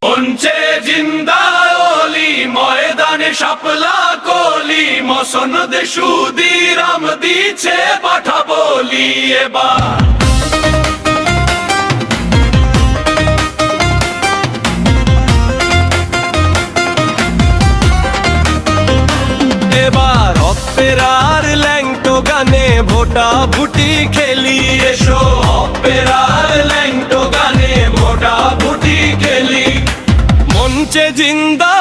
পঞ্চে জিন্দাওলি ময়দানে শাপলা কলি মসনদ সুদিরাম দিছে পাঠা বলি এবার এবার অপেরার ল্যাংটো গানে ভোটা ভুটি খেলি এসো অপেরার ল্যাংটো গানে ভোটা ভুটি খেলি মঞ্চে জিন্দালি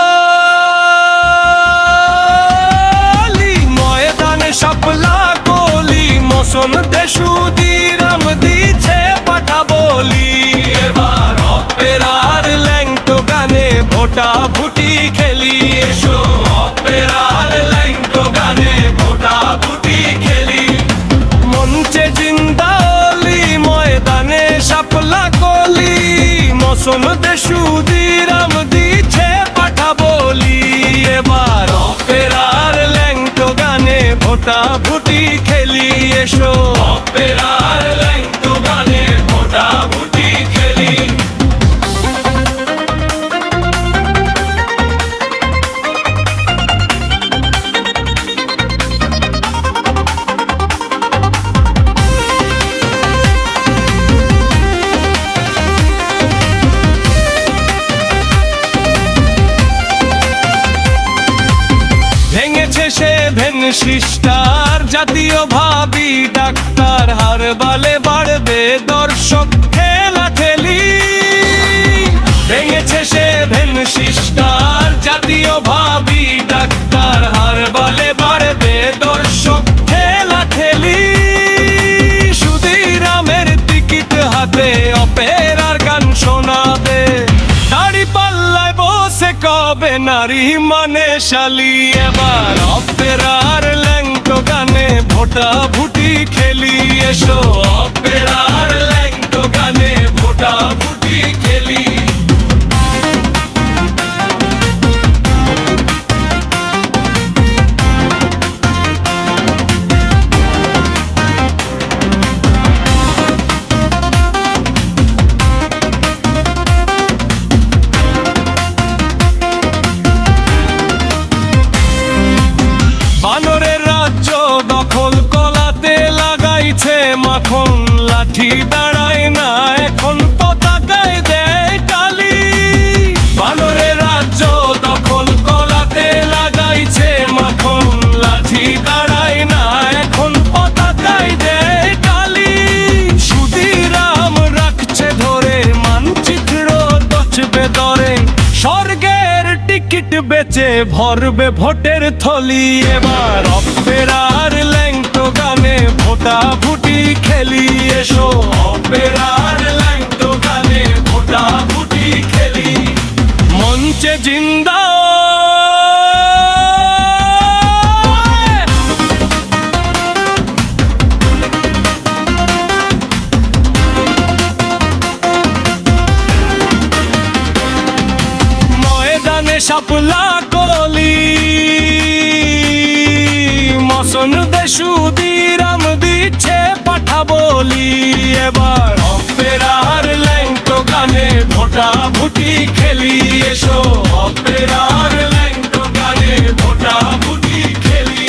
ময়দানে শাপলা কলি মসনদ সুদিরাম দিছে পাঠা বলি এবার অপেরার ল্যাংটো গানে ভোটা ভুটি খেলি এসো অপেরার ল্যাংটো গানে ভোটা ভুটি খেলি মঞ্চে জিন্দালি ময়দানে শাপলা কলি মসনদ সুদিরাম দিছে পাঠা বলি এবার অপেরার ল্যাংটো গানে ভোটা ভুটি খেলি এসো অপেরার ল্যাংটো গানে ভোটা ভুটি খেলি সেভেন সিস্টার জাতীয় ভাবি ডাক্তার হার বালে বাড়বে দর্শক খেলা খেলি ভেঙেছে সেভেন সিস্টার জাতীয় ভাবি ডাক্তার হার বালে বাড়বে দর্শক খেলা খেলি সুদিরামের টিকিট হাতে অপেরার গান শোনাবে দাড়ি পাল্লায় বসে কবে নারী মানে শালি এবার অপেরার ল্যাংটো গানে ভোটা ভুটি খেলি এসো অপেরার ল্যাংটো গানে ভোটা ভুটি খেলি বানরের রাজ্য দখল কলাতে লাগাইছে মাখন লাঠি দাঁড়ায় না এখন পতাকায় দেয় টালি বানরের রাজ্য দখল কলাতে লাগাইছে মাখন লাঠি দাঁড়ায় না এখন পতাকায় দেয় টালি সুদিরাম রাখছে ধরে মানচিত্র দচবে দরে স্বর্গের টিকিট বেচে ভরবে ভোটের থলি এবার অপেরার ল্যাংটো গানে ভোটা ভুটি খেলি এসো অপেরার ল্যাংটো গানে ভোটা ভুটি খেলি মঞ্চে জিন্দা শাপলা কলি মসনদ সুদিরাম দিছে পাঠা বলি এবার অপেরার ল্যাংটো গানে ভোটা ভুটি খেলি এসো অপেরার ল্যাংটো গানে ভোটা ভুটি খেলি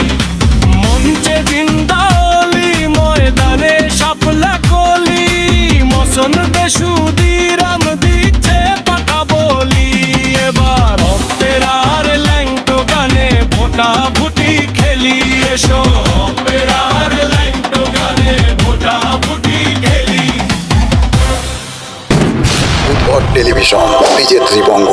মঞ্চে জিন্দালি ময়দানে শাপলা কলি মসনদ সুদিরাম দিছে পাঠা বলি এবার অপেরার ল্যাংটো গানে ভোটা ভুটি খেলি এসো অপেরার ল্যাংটো গানে ভোটা ভুটি খেলি উদ্ভট টেলিভিশন বিজেত্রী বঙ্গ।